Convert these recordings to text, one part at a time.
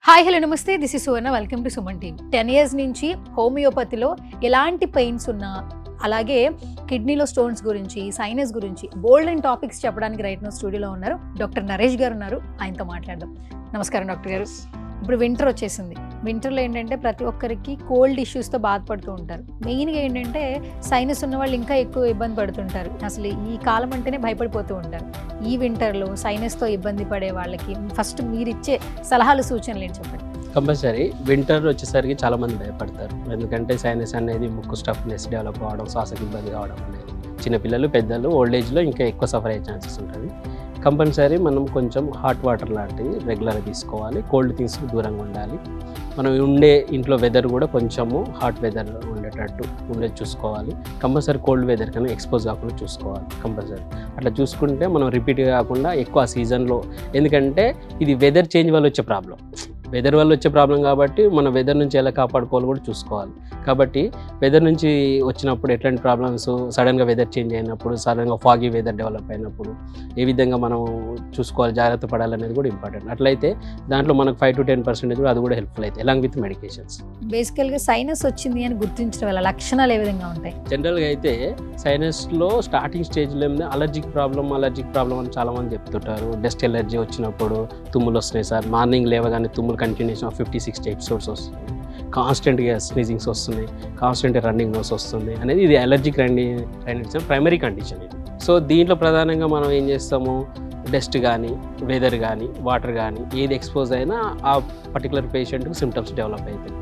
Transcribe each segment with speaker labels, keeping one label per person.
Speaker 1: Hi hello నమస్తే this is Suvarna welcome to Suman team 10 years నుంచి హోమియోపతిలో ఎలాంటి పెయిన్స్ ఉన్నా అలాగే కిడ్నీలో స్టోన్స్ గురించి సైనస్ గురించి బోల్డ్ అండ్ టాపిక్స్ చెప్పడానికి రైట్ నో స్టూడియోలో ఉన్నారు డాక్టర్ నరేష్ గారు ఉన్నారు. ఆయనతో మాట్లాడదాం. నమస్కారం డాక్టర్ గారు. ఇప్పుడు వింటర్ వచ్చేసింది. వింటర్లో ఏంటంటే ప్రతి ఒక్కరికి కోల్డ్ ఇష్యూస్తో బాధపడుతూ ఉంటారు. మెయిన్గా ఏంటంటే సైనస్ ఉన్న వాళ్ళు ఇంకా ఎక్కువ ఇబ్బంది పడుతుంటారు. అసలు ఈ కాలం అంటేనే భయపడిపోతూ ఉంటారు. ఈ వింటర్లో సైనస్తో ఇబ్బంది పడే వాళ్ళకి ఫస్ట్ మీరు ఇచ్చే సలహాలు సూచనలు ఏంటి చెప్పండి.
Speaker 2: కంపల్సరీ వింటర్ వచ్చేసరికి చాలామంది భయపడతారు. ఎందుకంటే సైనస్ అనేది ముక్కు స్టఫ్నెస్ డెవలప్ అవ్వడం, శ్వాసకి ఇబ్బంది కావడం అనేది చిన్నపిల్లలు పెద్దలు ఓల్డ్ ఏజ్లో ఇంకా ఎక్కువ సఫర్ అయ్యే ఛాన్సెస్ ఉంటుంది. కంపల్సరీ మనం కొంచెం హాట్ వాటర్ లాంటివి రెగ్యులర్గా తీసుకోవాలి. కోల్డ్ థింగ్స్ దూరంగా ఉండాలి. మనం ఉండే ఇంట్లో వెదర్ కూడా కొంచెము హాట్ వెదర్ ఉండేటట్టు ఉండేది చూసుకోవాలి. కంపల్సరీ కోల్డ్ వెదర్ కన్నా ఎక్స్పోజ్ కాకుండా చూసుకోవాలి. కంపల్సరీ అట్లా చూసుకుంటే మనం రిపీట్ కాకుండా ఎక్కువ సీజన్లో, ఎందుకంటే ఇది వెదర్ చేంజ్ వల్ల వచ్చే ప్రాబ్లం. వెదర్ వల్ల వచ్చే ప్రాబ్లం కాబట్టి మనం వెదర్ నుంచి ఎలా కాపాడుకోవాలో కూడా చూసుకోవాలి. కాబట్టి వెదర్ నుంచి వచ్చినప్పుడు ఎట్లాంటి ప్రాబ్లమ్స్, సడన్గా వెదర్ చేంజ్ అయినప్పుడు, సడన్గా ఫాగీ వెదర్ డెవలప్ అయినప్పుడు ఏ విధంగా మనం చూసుకోవాలి, జాగ్రత్త పడాలనేది కూడా ఇంపార్టెంట్. అట్లయితే దాంట్లో మనకు 5 to 10% కూడా అది కూడా హెల్ప్ఫుల్ అవుతాయి అలాంగ్ విత్ మెడికేషన్స్.
Speaker 1: బేసికల్గా సైనస్ వచ్చింది అని గుర్తించడం వల్ల లక్షణాలు ఏ విధంగా ఉంటాయి?
Speaker 2: జనరల్గా అయితే సైనస్లో స్టార్టింగ్ స్టేజ్లో ఏమైనా అలర్జిక్ ప్రాబ్లం అని చాలామంది చెప్తుంటారు. డస్ట్ ఎలర్జీ వచ్చినప్పుడు తుమ్ములు వస్తున్నాయి సార్, మార్నింగ్ లేవగానే తుమ్ములు కంటిన్యూషన్ ఆఫ్ 50-60 ఎపిసోడ్స్ వస్తుంది, కాన్స్టెంట్గా స్నీజింగ్స్ వస్తున్నాయి, కాన్స్టెంట్ రన్నింగ్ నోస్ వస్తుంది అనేది ఇది అలర్జిక్ రైనైటిస్ ప్రైమరీ కండిషన్ ఇది. సో దీంట్లో ప్రధానంగా మనం ఏం చేస్తాము, డస్ట్ కానీ వెదర్ కానీ వాటర్ కానీ ఏది ఎక్స్పోజ్ అయినా ఆ పర్టికులర్ పేషెంట్కు సిమ్టమ్స్ డెవలప్ అవుతాయి.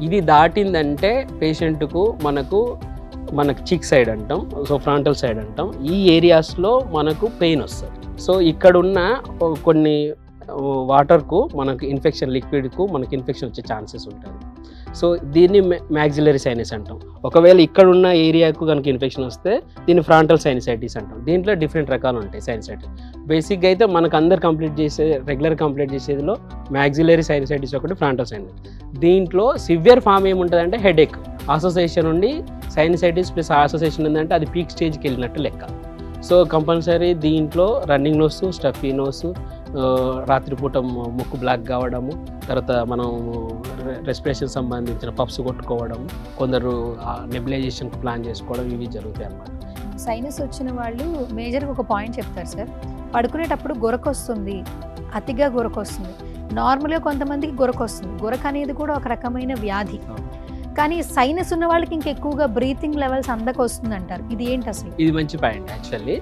Speaker 2: ఇది దాటిందంటే పేషెంట్కు మనకు చిక్ సైడ్ అంటాం, సో ఫ్రంటల్ సైడ్ అంటాం, ఈ ఏరియాస్లో మనకు పెయిన్ వస్తుంది. సో ఇక్కడున్న కొన్ని వాటర్కు మనకు ఇన్ఫెక్షన్, లిక్విడ్కు మనకి ఇన్ఫెక్షన్ వచ్చే ఛాన్సెస్ ఉంటుంది. సో దీన్ని మ్యాక్సిలరీ సైనస్ అంటాం. ఒకవేళ ఇక్కడ ఉన్న ఏరియాకు కనుక ఇన్ఫెక్షన్ వస్తే దీన్ని ఫ్రాంటల్ సైనసైటిస్ అంటాం. దీంట్లో డిఫరెంట్ రకాలు ఉంటాయి సైనసైటిస్. బేసిక్గా అయితే మనకు అందరు రెగ్యులర్ కంప్లీట్ చేసేదిలో మ్యాక్సిలరీ సైనసైటిస్ ఒకటి, ఫ్రాంటల్ సైనసైటిస్. దీంట్లో సివియర్ ఫామ్ ఏముంటుంది అంటే హెడేక్, అసోసియేషన్ ఉండి సైనసైటిస్ ప్లస్ అసోసియేషన్ ఉందంటే అది పీక్ స్టేజ్కి వెళ్ళినట్టు లెక్క. సో కంపల్సరీ దీంట్లో రన్నింగ్ నోస్, స్టఫీ నోస్, రాత్రిపూట ముక్కు బ్లాక్ కావడము, తర్వాత మనం రెస్పిరేషన్ సంబంధించిన పప్స్ కొట్టుకోవడం, కొందరు నెబులైజేషన్కి ప్లాన్ చేసుకోవడం, ఇవి జరుగుతాయి అన్నమాట.
Speaker 1: సైనస్ వచ్చిన వాళ్ళు మేజర్గా ఒక పాయింట్ చెప్తారు సార్, పడుకునేటప్పుడు గొరకొస్తుంది, అతిగా గొరకొస్తుంది. నార్మల్గా కొంతమందికి గొరకొస్తుంది. గొరక అనేది కూడా ఒక రకమైన వ్యాధి. కానీ సైనస్ ఉన్న వాళ్ళకి ఇంకెక్కువగా బ్రీతింగ్ లెవెల్స్ వస్తుంది అంటారు. ఇది ఏంటి అసలు?
Speaker 2: ఇది మంచి పాయింట్. యాక్చువల్లీ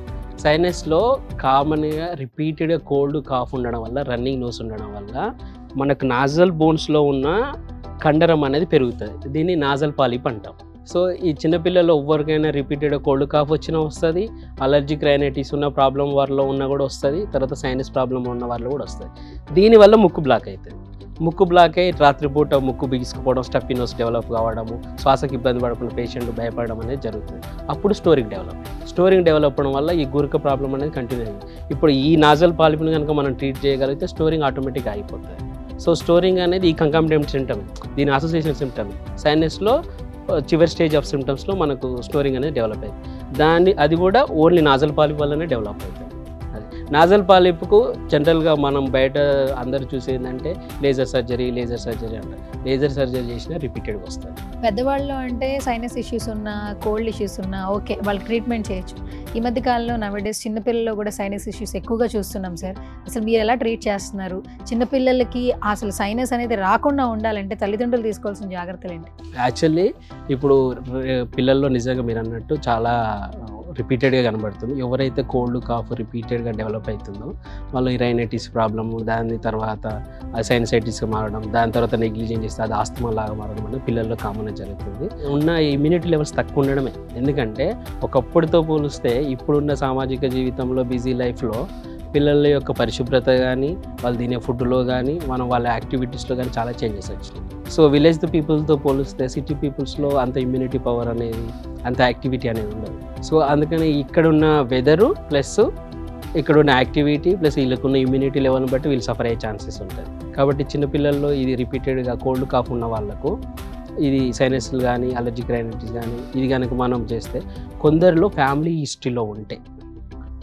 Speaker 2: సైనస్లో కామన్గా రిపీటెడ్గా కోల్డ్ కాఫ్ ఉండడం వల్ల, రన్నింగ్ నోస్ ఉండడం వల్ల మనకు నాజల్ బోన్స్లో ఉన్న కండరం అనేది పెరుగుతుంది. దీన్ని నాజల్ పాలిప్ అంటాం. సో ఈ చిన్నపిల్లలు ఎవరికైనా రిపీటెడ్గా కోల్డ్ కాఫ్ వచ్చినా వస్తుంది, అలర్జిక్ రైనైటిస్ ఉన్న ప్రాబ్లం వాళ్ళలో ఉన్నా కూడా వస్తుంది, తర్వాత సైనస్ ప్రాబ్లం ఉన్న వాళ్ళు కూడా వస్తుంది. దీనివల్ల ముక్కు బ్లాక్ అవుతుంది. ముక్కు బ్లాక్ అయ్యి రాత్రిపూట ముక్కు బిగుసుకుపోవడం, స్టఫీ నోస్ డెవలప్ కావడము, శ్వాసకి ఇబ్బంది పడకుండా పేషెంట్ భయపడడం అనేది జరుగుతుంది. అప్పుడు స్టోరింగ్ డెవలప్ అవ్వడం వల్ల ఈ గురక ప్రాబ్లం అనేది కంటిన్యూ అయింది. ఇప్పుడు ఈ నాజల్ పాలిప్ని కనుక మనం ట్రీట్ చేయగలిగితే స్టోరింగ్ ఆటోమేటిక్గా అయిపోతుంది. సో స్టోరింగ్ అనేది ఈ కంకామిడెంట్ సిమ్టమ్, దీని అసోసియేషన్ సిమ్టమ్. సైనస్లో చివరి స్టేజ్ ఆఫ్ సిమ్టమ్స్లో మనకు స్టోరింగ్ అనేది డెవలప్ అయింది. అది కూడా ఓన్లీ నాజల్ పాలిప్ వల్లనే డెవలప్ అవుతుంది. నాజల్ పాలిప్కు జనరల్గా మనం బయట అందరూ చూసేదంటే లేజర్ సర్జరీ అంటారు. లేజర్ సర్జరీ చేసినా రిపీటెడ్గా వస్తుంది.
Speaker 1: పెద్దవాళ్ళు అంటే సైనస్ ఇష్యూస్ ఉన్నా, కోల్డ్ ఇష్యూస్ ఉన్నా ఓకే, వాళ్ళకి ట్రీట్మెంట్ చేయొచ్చు. ఈ మధ్య కాలంలో నవడేస్ చిన్నపిల్లల్లో కూడా సైనస్ ఇష్యూస్ ఎక్కువగా చూస్తున్నాం సార్. అసలు మీరు ఎలా ట్రీట్ చేస్తున్నారు? చిన్నపిల్లలకి అసలు సైనస్ అనేది రాకుండా ఉండాలంటే తల్లిదండ్రులు తీసుకోవాల్సిన జాగ్రత్తలు ఏంటి?
Speaker 2: యాక్చువల్లీ ఇప్పుడు పిల్లల్లో నిజంగా మీరు అన్నట్టు చాలా రిపీటెడ్గా కనబడుతుంది. ఎవరైతే కోల్డ్ కాఫ్ రిపీటెడ్గా డెవలప్ అవుతుందో వాళ్ళు రైనైటిస్ ప్రాబ్లము, దాని తర్వాత సైనసైటిస్గా మారడం, దాని తర్వాత నెగ్లిజెన్స్ చేస్తే అది ఆస్తమా లాగా మారడం అనేది పిల్లల్లో కామన్గా జరుగుతుంది. ఉన్న ఇమ్యూనిటీ లెవెల్స్ తక్కువ ఉండడమే. ఎందుకంటే ఒకప్పుడుతో పోలిస్తే ఇప్పుడున్న సామాజిక జీవితంలో, బిజీ లైఫ్లో పిల్లల యొక్క పరిశుభ్రత కానీ, వాళ్ళు తినే ఫుడ్లో కానీ, వాళ్ళ యాక్టివిటీస్లో కానీ చాలా చేంజెస్ వచ్చినాయి. సో విలేజ్ పీపుల్తో పోలిస్తే సిటీ పీపుల్స్లో అంత ఇమ్యూనిటీ పవర్ అనేది, అంత యాక్టివిటీ అనేది ఉండదు. సో అందుకని ఇక్కడున్న వెదరు ప్లస్ ఇక్కడున్న యాక్టివిటీ ప్లస్ వీళ్ళకున్న ఇమ్యూనిటీ లెవెల్ని బట్టి వీళ్ళు సఫర్ అయ్యే ఛాన్సెస్ ఉంటుంది. కాబట్టి చిన్నపిల్లల్లో ఇది రిపీటెడ్గా కోల్డ్ కాఫ్ ఉన్న వాళ్ళకు ఇది సైనస్లు కానీ, అలర్జిక్ రైనైటిస్ కానీ ఇది కనుక మనం చేస్తే, కొందరిలో ఫ్యామిలీ హిస్టరీలో ఉంటే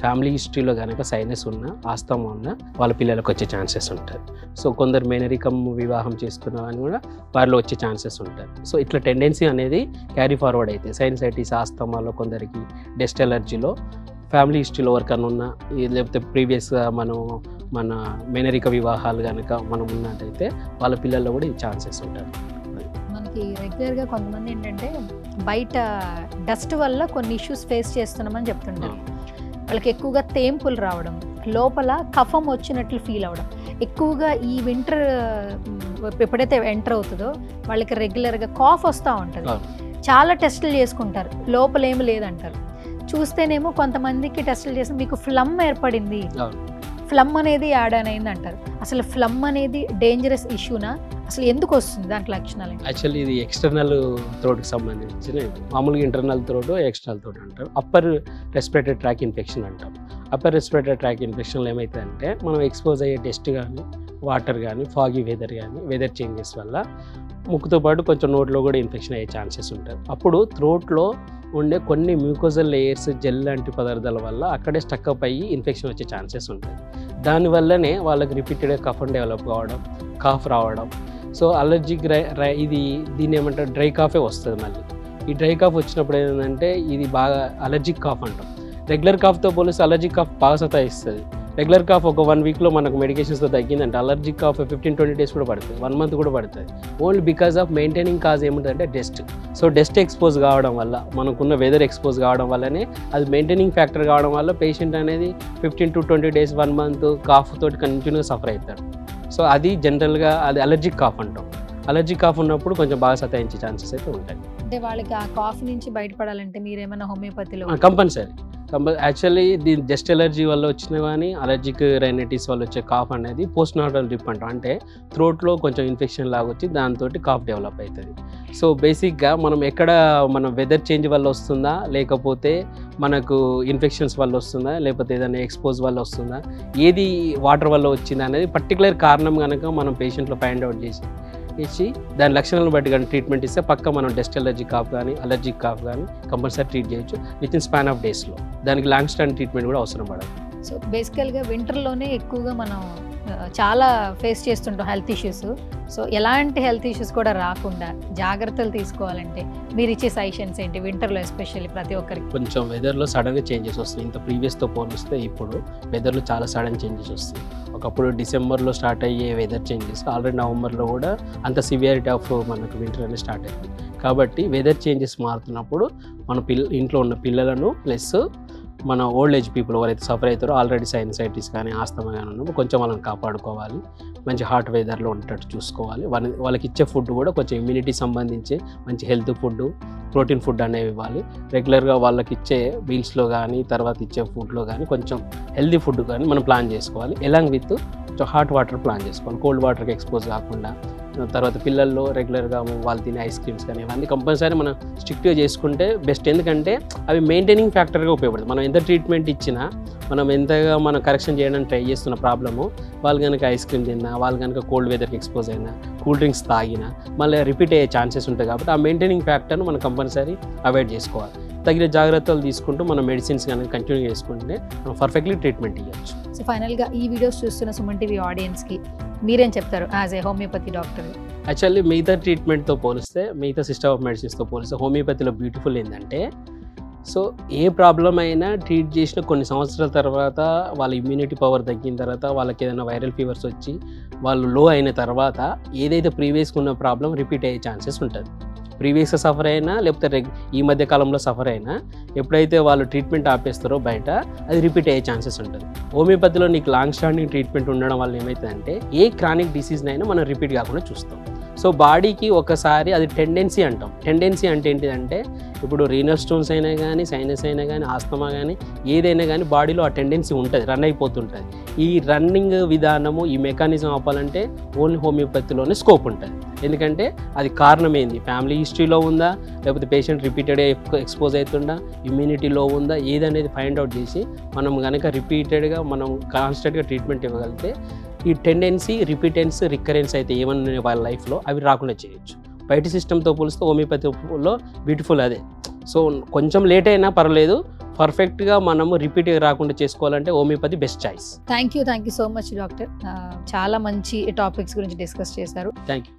Speaker 2: ఫ్యామిలీ హిస్టరీలో కనుక సైనస్ ఉన్న ఆస్తమా ఉన్న వాళ్ళ పిల్లలకు వచ్చే ఛాన్సెస్ ఉంటుంది. సో కొందరు మేనరికం వివాహం చేసుకున్న అని కూడా వారిలో వచ్చే ఛాన్సెస్ ఉంటాయి. సో ఇట్లా టెండెన్సీ అనేది క్యారీ ఫార్వర్డ్ అయితే సైనసైటిస్ ఆస్తమాలో కొందరికి, డస్ట్ ఎలర్జీలో ఫ్యామిలీ హిస్టరీలో ఎవరికన్నా ఉన్న లేకపోతే ప్రీవియస్గా మన మేనరిక వివాహాలు కనుక మనం ఉన్నట్టయితే వాళ్ళ పిల్లల్లో కూడా ఈ ఛాన్సెస్ ఉంటాయి.
Speaker 1: మనకి రెగ్యులర్గా కొంతమంది ఏంటంటే బయట డస్ట్ వల్ల కొన్ని ఇష్యూస్ ఫేస్ చేస్తున్నామని చెప్తుంటారు. వాళ్ళకి ఎక్కువగా తేంపులు రావడం, లోపల కఫం వచ్చినట్లు ఫీల్ అవ్వడం, ఎక్కువగా ఈ వింటర్ ఎప్పుడైతే ఎంటర్ అవుతుందో వాళ్ళకి రెగ్యులర్గా కాఫ్ వస్తూ ఉంటుంది. చాలా టెస్టులు చేసుకుంటారు, లోపల ఏమి లేదంటారు. చూస్తేనేమో కొంతమందికి టెస్టులు చేసి మీకు ఫ్లమ్ ఏర్పడింది, ఫ్లమ్ అనేది యాడ్ అయింది అంటారు. అసలు ఫ్లమ్ అనేది డేంజరస్ ఇష్యూనా? అసలు ఎందుకు వస్తుంది దాంట్లో లక్షణాలు?
Speaker 2: యాక్చువల్లీ ఇది ఎక్స్టర్నల్ థ్రోట్కి సంబంధించిన, మామూలుగా ఇంటర్నల్ థ్రోట్, ఎక్స్టర్నల్ థ్రోట్ అంటారు. అప్పర్ రెస్పిరేటరీ ట్రాక్ ఇన్ఫెక్షన్ అంటాం. అప్పర్ రెస్పిరేటరీ ట్రాక్ ఇన్ఫెక్షన్లో ఏమవుతుందంటే మనం ఎక్స్పోజ్ అయ్యే డస్ట్ కానీ, వాటర్ కానీ, ఫాగీ వెదర్ కానీ, వెదర్ చేంజెస్ వల్ల ముక్కుతో పాటు కొంచెం నోట్లో కూడా ఇన్ఫెక్షన్ అయ్యే ఛాన్సెస్ ఉంటుంది. అప్పుడు థ్రోట్లో ఉండే కొన్ని మ్యూకోజల్ లేయర్స్, జెల్ లాంటి పదార్థాల వల్ల అక్కడే స్టక్అప్ అయ్యి ఇన్ఫెక్షన్ వచ్చే ఛాన్సెస్ ఉంటాయి. దానివల్లనే వాళ్ళకి రిపీటెడ్గా కఫం డెవలప్ కావడం, కాఫ్ రావడం. సో అలర్జిక్ దీన్ని ఏమంటారు, డ్రై కాఫే వస్తుంది. మళ్ళీ ఈ డ్రై కాఫ్ వచ్చినప్పుడు ఏంటంటే ఇది బాగా అలర్జిక్ కాఫ్ అంటాం. రెగ్యులర్ కాఫ్తో పోలిస్తే అలర్జిక్ కాఫ్ బాగా సతాయిస్తుంది. రెగ్యులర్ కాఫ్ ఒక 1 వీక్లో మనకు మెడికేషన్స్తో తగ్గిందంటే అలర్జిక్ కాఫ్ 15-20 డేస్ కూడా పడుతుంది, 1 మంత్ కూడా పడుతుంది. Only because of maintaining cause ఏముంటుందంటే డస్ట్. సో డస్ట్ ఎక్స్పోజ్ కావడం వల్ల, మనకున్న వెదర్ ఎక్స్పోజ్ కావడం వల్లనే అది మెయింటైనింగ్ ఫ్యాక్టర్ కావడం వల్ల పేషెంట్ అనేది 15-20 డేస్, 1 మంత్ కాఫ్ తోటి కంటిన్యూగా సఫర్ అవుతాడు. సో అది జనరల్గా అది అలర్జిక్ కాఫ్ అంటాం. అలర్జిక్ కాఫ్ ఉన్నప్పుడు కొంచెం బాగా సతాయించే ఛాన్సెస్ అయితే ఉంటాయి.
Speaker 1: అంటే వాళ్ళకి ఆ కాఫ్ నుంచి బయటపడాలంటే మీరు ఏమైనా హోమియోపతిలో?
Speaker 2: కంపల్సరీ. యాక్చువల్లీ దీని డస్ట్ ఎలర్జీ వల్ల వచ్చినా కానీ, అలర్జిక్ రైనైటిస్ వల్ల వచ్చే కాఫ్ అనేది పోస్ట్ నార్టల్ డ్రిప్ అంటాం. అంటే థ్రోట్లో కొంచెం ఇన్ఫెక్షన్ లాగా వచ్చి దాంతో కాఫ్ డెవలప్ అవుతుంది. సో బేసిక్గా మనం వెదర్ చేంజ్ వల్ల వస్తుందా, లేకపోతే మనకు ఇన్ఫెక్షన్స్ వల్ల వస్తుందా, లేకపోతే ఏదైనా ఎక్స్పోజ్ వల్ల వస్తుందా, ఏది వాటర్ వల్ల వచ్చిందా అనేది పర్టికులర్ కారణం కనుక మనం పేషెంట్లో ఫైండ్ అవుట్ చేసి దాని లక్షణాలను బట్టి కానీ ట్రీట్మెంట్ ఇస్తే పక్క మనం డస్ట్ ఎలర్జీ కాఫ్ కానీ, అలర్జిక్ కాఫ్ కానీ కంపల్సరీ ట్రీట్ చేయొచ్చు విత్ ఇన్ స్పాన్ ఆఫ్ డేస్లో. దానికి లాంగ్ స్టాండ్ ట్రీట్మెంట్ కూడా అవసరం పడదు.
Speaker 1: సో బేసికల్గా వింటర్లోనే ఎక్కువగా మనం చాలా ఫేస్ చేస్తుంటాం హెల్త్ ఇష్యూస్. సో ఎలాంటి హెల్త్ ఇష్యూస్ కూడా రాకుండా జాగ్రత్తలు తీసుకోవాలంటే మీరు ఇచ్చే సజెషన్స్ ఏంటి వింటర్లో, ఎస్పెషల్లీ ప్రతి ఒక్కరికి?
Speaker 2: కొంచెం వెదర్లో సడన్గా చేంజెస్ వస్తాయి. ఇంత ప్రీవియస్తో పోలిస్తే ఇప్పుడు వెదర్లో చాలా సడన్ చేంజెస్ వస్తాయి. ఒకప్పుడు డిసెంబర్లో స్టార్ట్ అయ్యే వెదర్ చేంజెస్ ఆల్రెడీ నవంబర్లో కూడా అంత సివియారిటీ ఆఫ్ మనకు వింటర్ అనేది స్టార్ట్ అయింది. కాబట్టి వెదర్ చేంజెస్ మారుతున్నప్పుడు మన ఇంట్లో ఉన్న పిల్లలను ప్లస్ మన ఓల్డ్ ఏజ్ పీపుల్ ఎవరైతే సఫర్ అవుతారో, ఆల్రెడీ సైనసైటిస్ కానీ, ఆస్తమా కానీ ఉన్నప్పుడు కొంచెం మనం కాపాడుకోవాలి. మంచి హాట్ వెదర్లో ఉండేటట్టు చూసుకోవాలి. వాళ్ళకి ఇచ్చే ఫుడ్ కూడా కొంచెం ఇమ్యూనిటీ సంబంధించి మంచి హెల్త్ ఫుడ్, ప్రోటీన్ ఫుడ్ అనేవి ఇవ్వాలి. రెగ్యులర్గా వాళ్ళకి ఇచ్చే మీల్స్లో కానీ, తర్వాత ఇచ్చే ఫుడ్లో కానీ కొంచెం హెల్తీ ఫుడ్ కానీ మనం ప్లాన్ చేసుకోవాలి. Along with hot water plan చేసుకోవాలి, కోల్డ్ వాటర్కి ఎక్స్పోజ్ కాకుండా. తర్వాత పిల్లల్లో రెగ్యులర్గా వాళ్ళు తినే ఐస్ క్రీమ్స్ కానీ ఇవన్నీ కంపల్సరీ మనం స్ట్రిక్ట్గా చేసుకుంటే బెస్ట్. ఎందుకంటే అవి మెయింటైనింగ్ ఫ్యాక్టర్గా ఉపయోగపడుతుంది. మనం ఎంత ట్రీట్మెంట్ ఇచ్చినా, మనం ఎంతగా మనం కరెక్షన్ చేయడానికి ట్రై చేస్తున్న ప్రాబ్లము, వాళ్ళు కనుక ఐస్ క్రీమ్ తిన్నా, వాళ్ళు కనుక కోల్డ్ వెదర్కి ఎక్స్పోజ్ అయినా, కూల్ డ్రింక్స్ తాగినా మళ్ళీ రిపీట్ అయ్యే ఛాన్సెస్ ఉంటాయి. కాబట్టి ఆ మెయింటైనింగ్ ఫ్యాక్టర్ను మనం కంపల్సరీ అవాయిడ్ చేసుకోవాలి. తగిన జాగ్రత్తలు తీసుకుంటూ మనం మెడిసిన్స్ కనుక కంటిన్యూ చేసుకుంటే మనం పర్ఫెక్ట్లీ ట్రీట్మెంట్ ఇవ్వచ్చు.
Speaker 1: సో ఫైనల్గా ఈ వీడియోస్ చూస్తున్న సుమన్ టీవీ ఆడియన్స్కి మీరేం చెప్తారు as a homeopathy doctor?
Speaker 2: Actually మిగతా ట్రీట్మెంట్తో పోలిస్తే, మిగతా సిస్టమ్ ఆఫ్ మెడిసిన్స్తో పోలిస్తే హోమియోపతిలో బ్యూటిఫుల్ ఏంటంటే, సో ఏ ప్రాబ్లం అయినా ట్రీట్ చేసిన కొన్ని సంవత్సరాల తర్వాత వాళ్ళ ఇమ్యూనిటీ పవర్ తగ్గిన తర్వాత, వాళ్ళకి ఏదైనా వైరల్ ఫీవర్స్ వచ్చి వాళ్ళు లో అయిన తర్వాత ఏదైతే ప్రీవియస్గా ఉన్న ప్రాబ్లం రిపీట్ అయ్యే ఛాన్సెస్ ఉంటుంది. ప్రీవియస్గా సఫర్ అయినా లేకపోతే ఈ మధ్య కాలంలో సఫర్ అయినా ఎప్పుడైతే వాళ్ళు ట్రీట్మెంట్ ఆపేస్తారో బయట, అది రిపీట్ అయ్యే ఛాన్సెస్ ఉంటుంది. హోమియోపతిలో నీకు లాంగ్ స్టాండింగ్ ట్రీట్మెంట్ ఉండడం వల్ల ఏమవుతుందంటే ఏ క్రానిక్ డిసీజ్నైనా మనం రిపీట్ కాకుండా చూస్తాం. సో బాడీకి ఒకసారి అది టెండెన్సీ అంటాం. టెండెన్సీ అంటే ఏంటిదంటే, ఇప్పుడు రీనల్ స్టోన్స్ అయినా కానీ, సైనస్ అయినా కానీ, ఆస్తమా కానీ, ఏదైనా కానీ బాడీలో ఆ టెండెన్సీ ఉంటుంది, రన్ అయిపోతుంటుంది. ఈ రన్నింగ్ విధానము, ఈ మెకానిజం ఆపాలంటే ఓన్లీ హోమియోపతిలోనే స్కోప్ ఉంటుంది. ఎందుకంటే అది కారణం ఏంది, ఫ్యామిలీ హిస్టరీలో ఉందా, లేకపోతే పేషెంట్ రిపీటెడ్గా ఎక్స్పోజ్ అవుతుందా, ఇమ్యూనిటీలో ఉందా, ఏదనేది ఫైండ్ అవుట్ చేసి మనం కనుక రిపీటెడ్గా మనం కాన్స్టెంట్గా ట్రీట్మెంట్ ఇవ్వగలిగితే ఈ టెండెన్సీ, రిపీటెన్స్, రికరెన్స్ అయితే ఏమన్నా వాళ్ళ లైఫ్లో అవి రాకుండా చేయొచ్చు. బయట సిస్టమ్తో పోలిస్తే హోమియోపతిలో బ్యూటిఫుల్ అదే. సో కొంచెం లేట్ అయినా పర్వాలేదు, పర్ఫెక్ట్గా మనము రిపీట్ రాకుండా చేసుకోవాలంటే homeopathy best choice.
Speaker 1: Thank you so much doctor. చాలా మంచి టాపిక్స్ గురించి డిస్కస్ చేశారు.
Speaker 2: Thank you.